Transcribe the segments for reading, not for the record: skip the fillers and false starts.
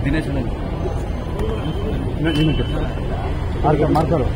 Dinesh marker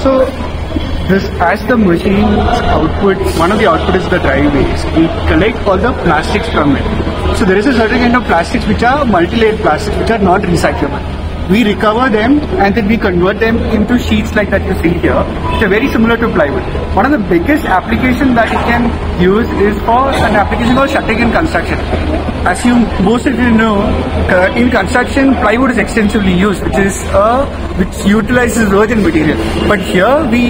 So this, as the machine's output, one of the output is the dry waste. We collect all the plastics from it. So there is a certain kind of plastics which are multi-layered plastics which are not recyclable. We recover them and then we convert them into sheets like that you see here, which are very similar to plywood. One of the biggest applications that you can use is for an application called shutting in construction. As you most of you know, in construction plywood is extensively used, which utilizes virgin material. But here we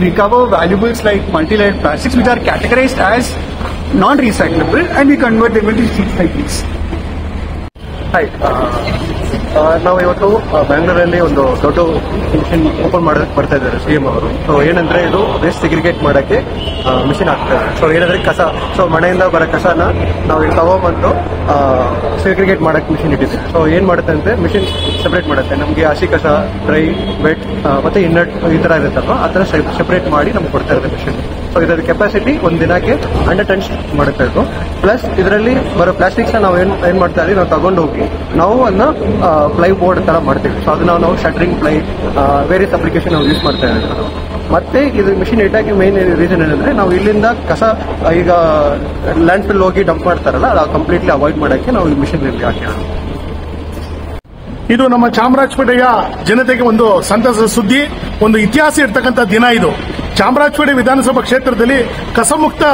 recover valuables like multi-layered plastics which are categorized as non-recyclable and we convert them into sheets like this. Hi. ನಾವು ಇವತ್ತು ಬ್ಯಾಂಗ್ಳೂರಲ್ಲಿ ಒಂದು ದೊಡ್ಡ mission open ಮಾಡೋದಕ್ಕೆ ಬರ್ತಾ ಇದ್ದಾರೆ CM ಅವರು. So ಏನಂದ್ರೆ ಇದು ವೇಸ್ಟ್ ಸೆಗ್ರಿಗೇಟ್ ಮಾಡೋಕ್ಕೆ ಮಿಷನ್ ಆಗ್ತದೆ. ಸೊ ಏನಂದ್ರೆ ಕಸ, ಸೊ ಮನೆಯಿಂದ ಬರೋ ಕಸನ ನಾವು ಇಲ್ಲಿ ತಗೊಂಡ್ಬಂದು ಸೆಗ್ರಿಗೇಟ್ ಮಾಡೋಕ್ಕೆ ಮಿಷನ್ ಇಟ್ಟಿದೆ. ಸೊ ಏನು ಮಾಡುತ್ತೆ ಅಂದರೆ ಮಿಷನ್ ಸೆಪ್ರೇಟ್ ಮಾಡುತ್ತೆ. ನಮಗೆ ಹಸಿ ಕಸ, ಡ್ರೈ, ವೆಟ್ ಮತ್ತು ಇನ್ನಟ್ ಈ ಥರ ಇರುತ್ತಲ್ವ, ಆ ಥರ ಸೆಪ್ರೇಟ್ ಮಾಡಿ ನಮ್ಗೆ ಕೊಡ್ತಾ ಇರುತ್ತೆ ಮಿಷನ್. ಸೊ ಇದರ ಕೆಪಾಸಿಟಿ ಒಂದು ದಿನಕ್ಕೆ 100 ಟನ್ಸ್ ಮಾಡುತ್ತಾ ಇತ್ತು. ಪ್ಲಸ್ ಇದರಲ್ಲಿ ಬರೋ ಪ್ಲಾಸ್ಟಿಕ್ಸ್ನ ನಾವು ಏನು ಮಾಡ್ತಾ ಇದ್ದೀವಿ, ನಾವು ತಗೊಂಡೋಗಿ ನಾವು ಅದನ್ನ ಪ್ಲೈ ಬೋರ್ಡ್ ಥರ ಮಾಡ್ತೀವಿ. ಸೊ ಅದನ್ನ ನಾವು ಶಟ್ರಿಂಗ್ ಪ್ಲೈ ವೇರಿಯಸ್ ಅಪ್ಲಿಕೇಶನ್ ನಾವು ಯೂಸ್ ಮಾಡ್ತಾ ಇದ್ದೀವಿ. ಮತ್ತೆ ಇದು ಮಿಷಿನ್ ಇಟ್ಟಾಗಿ ಮೇನ್ ರೀಸನ್ ಏನಂದ್ರೆ ನಾವು ಇಲ್ಲಿಂದ ಕಸ ಈಗ ಲ್ಯಾಂಡ್ ಫಿಲ್ ಹೋಗಿ ಡಂಪ್ ಮಾಡ್ತಾರಲ್ಲ, ಅದು ಕಂಪ್ಲೀಟ್ಲಿ ಅವಾಯ್ಡ್ ಮಾಡೋಕ್ಕೆ ನಾವು ಈ ಮಿಷನ್ ಇಲ್ಲಿ ಹಾಕಿರೋದು. ಇದು ನಮ್ಮ ಚಾಮರಾಜಪೇಟೆಯ ಜನತೆಗೆ ಒಂದು ಸಂತಸದ ಸುದ್ದಿ, ಒಂದು ಇತಿಹಾಸ ಇರ್ತಕ್ಕಂಥ ದಿನ ಇದು. ಚಾಮರಾಜಪೇಟೆ ವಿಧಾನಸಭಾ ಕ್ಷೇತ್ರದಲ್ಲಿ ಕಸಮುಕ್ತ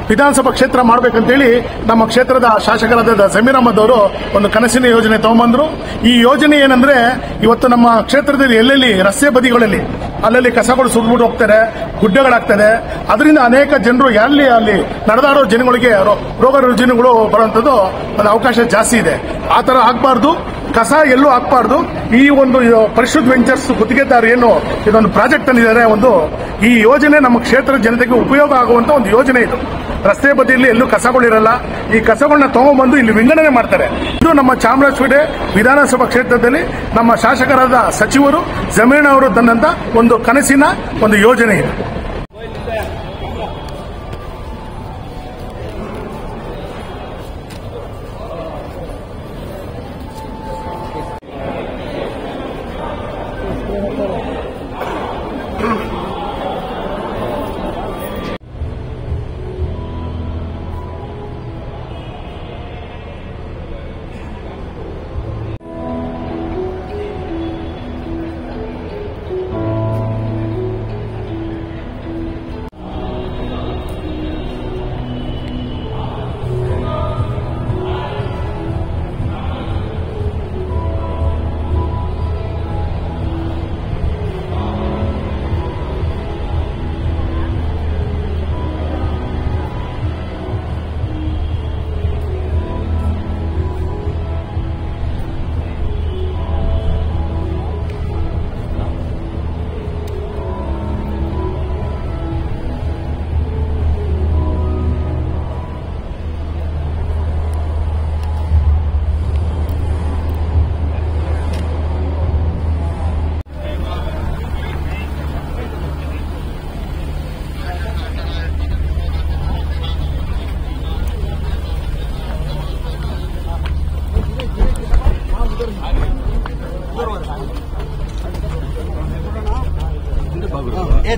ವಿಧಾನಸಭಾ ಕ್ಷೇತ್ರ ಮಾಡಬೇಕಂತೇಳಿ ನಮ್ಮ ಕ್ಷೇತ್ರದ ಶಾಸಕರಾದ ಜಮೀರ್ ಅಹಮದ್ ಅವರು ಒಂದು ಕನಸಿನ ಯೋಜನೆ ತಗೊಂಡ್ಬಂದ್ರು. ಈ ಯೋಜನೆ ಏನಂದ್ರೆ, ಇವತ್ತು ನಮ್ಮ ಕ್ಷೇತ್ರದಲ್ಲಿ ಎಲ್ಲೆಲ್ಲಿ ರಸ್ತೆ ಬದಿಗಳಲ್ಲಿ ಅಲ್ಲಲ್ಲಿ ಕಸಗಳು ಸುರಿದ್ಬಿಟ್ಟು ಹೋಗ್ತಾರೆ, ಗುಡ್ಡಗಳಾಗ್ತದೆ. ಅದರಿಂದ ಅನೇಕ ಜನರು ಅಲ್ಲಿ ನಡೆದಾಡೋ ಜನಗಳಿಗೆ ರೋಗ ರುಜಿನಗಳು ಬರುವಂತದ್ದು ಒಂದು ಅವಕಾಶ ಜಾಸ್ತಿ ಇದೆ. ಆ ತರ ಆಗ್ಬಾರ್ದು, ಕಸ ಎಲ್ಲೂ ಹಾಕಬಾರ್ದು. ಈ ಒಂದು ಪರಿಶುದ್ಧ ವೆಂಚರ್ಸ್ ಗುತ್ತಿಗೆದಾರ ಏನು ಇದೊಂದು ಪ್ರಾಜೆಕ್ಟ್ ತಂದಿದ್ದಾರೆ, ಈ ಯೋಜನೆ ನಮ್ಮ ಕ್ಷೇತ್ರದ ಜನತೆಗೆ ಉಪಯೋಗ ಆಗುವಂತ ಒಂದು ಯೋಜನೆ ಇದು. ರಸ್ತೆ ಬದಿಯಲ್ಲಿ ಎಲ್ಲೂ ಕಸಗಳಿರಲ್ಲ, ಈ ಕಸಗಳನ್ನ ತಗೊಂಡ್ಬಂದು ಇಲ್ಲಿ ವಿಂಗಡಣೆ ಮಾಡ್ತಾರೆ. ಇದು ನಮ್ಮ ಚಾಮರಾಜಪೇಟೆ ವಿಧಾನಸಭಾ ಕ್ಷೇತ್ರದಲ್ಲಿ ನಮ್ಮ ಶಾಸಕರಾದ ಸಚಿವರು ಜಮೀರ್ ಅವರು ತಂದಂತ ಒಂದು ಕನಸಿನ ಒಂದು ಯೋಜನೆ ಇದೆ.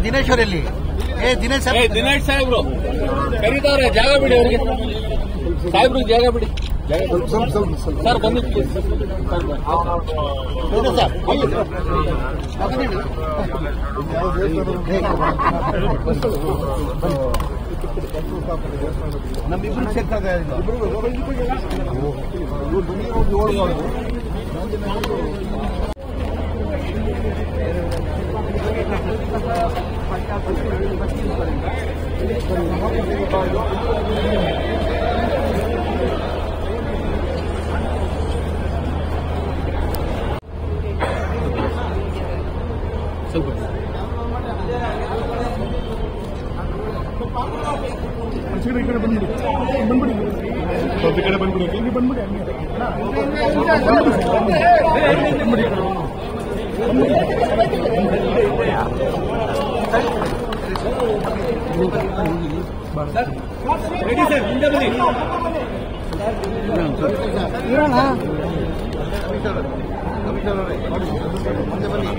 ದಿನೇಶ್ವರಲ್ಲಿ ದಿನೇಶ್ ಸಾಹೇಬ್ರು ಕರೀತಾವ್ರೆ, ಜಾಗ ಬಿಡಿ ಅವರಿಗೆ. ಸಾಹೇಬ್ರಿಗೆ ಜಾಗ ಬಿಡಿ. ಸರ್ ಬನ್ನಿ ಪ್ಲೀಸ್. ನಮ್ಮಿಬ್ರು ಸೇರ್ತಾರೆ. ಈ ಕಡೆ ಬಂದ್ಬಿಡಿ, ಸ್ವಲ್ಪ ಈ ಕಡೆ ಬಂದ್ಬಿಡಿ, ಇಲ್ಲಿ ಬಂದ್ಬಿಡಿ, ರೆಡಿ ಸರ್, ಮುಂದೆ ಬನ್ನಿ. ಮುಂದೆ ಬನ್ನಿ.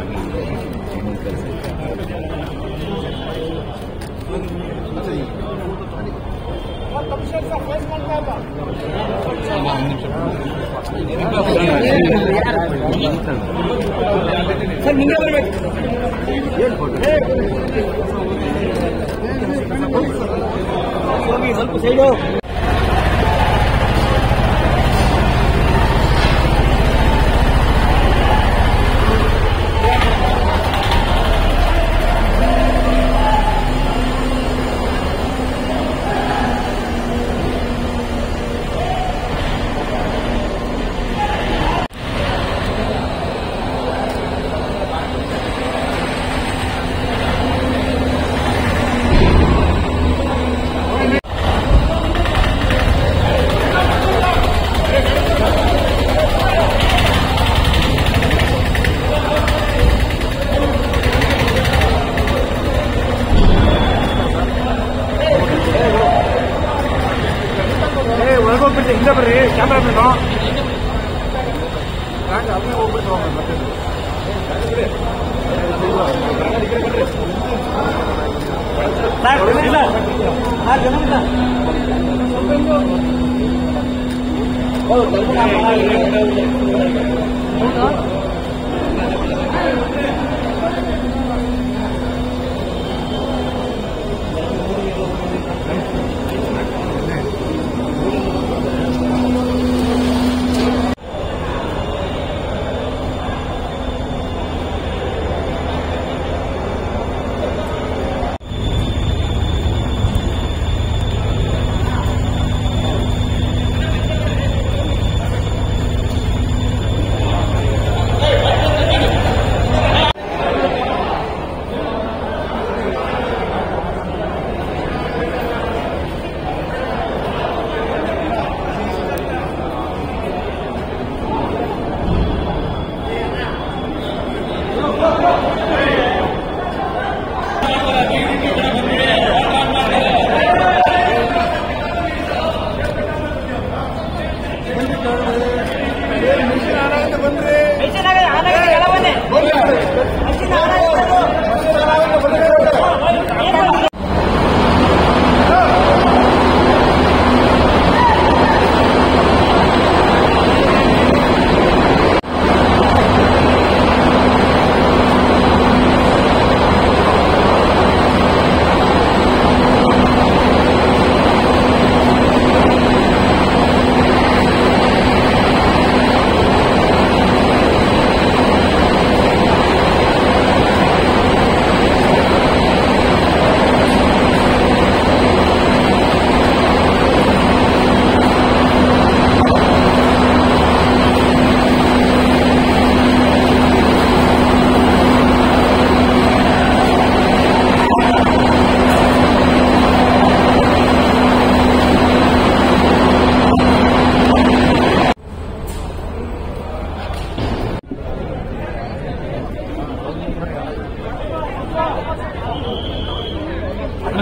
ಸರ್ ಮುಂದೆ ಬರಬೇಕು. ಸ್ವಲ್ಪ ಸೈಡು. ಒಳಗೋಗ್ಬಿಟ್ಟು ಹಿಂದೆ ಬರ್ರಿ, ಕ್ಯಾಮ್ರಾಮನ್ನು ಹೋಗ್ಬಿಟ್ಟು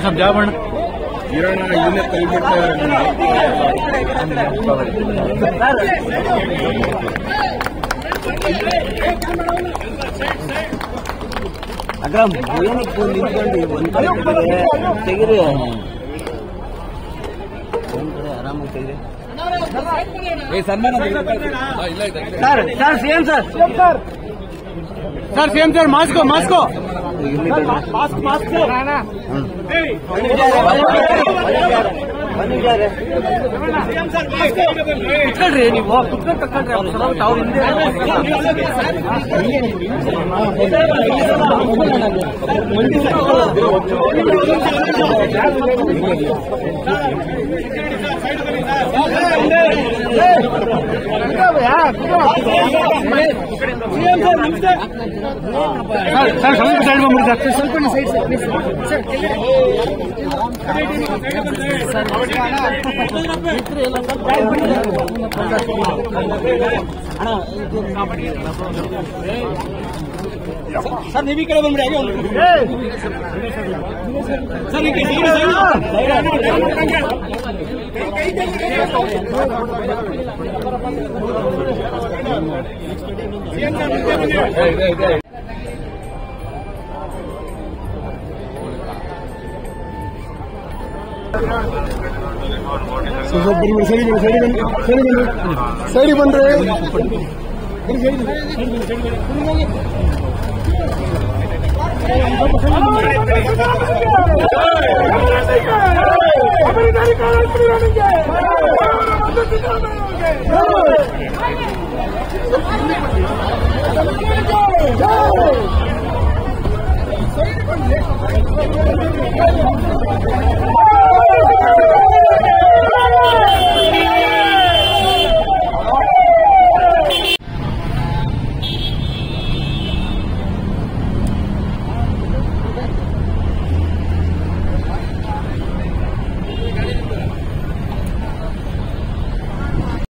समझावण ತೆಗಿರಿ ಆರಾಮಾಗಿ ತೆಗಿರಿ sir CM sir CM sir ಮಾಸ್ಕೋ ಕುತ್ಕೊಳ್ರಿ ನೀವು ಕುತ್ಕೊಂಡು ತಕ್ಕೊಳ್ರಿ ಅವ್ರ ಹಿಂದೆ ಸರ್ ಸ್ವಲ್ಪ ಸೈಡ್ ಬಂದ್ಬಿಡಿ ಸ್ವಲ್ಪ ಸೈಡ್ ಸರ್ ನೀವು ಈ ಕಡೆ ಬಂದ್ಬಿಡಿ ಸರ್ ಈ ಕಡೆ ಸರಿ ಬಂದ್ರೆ Hey!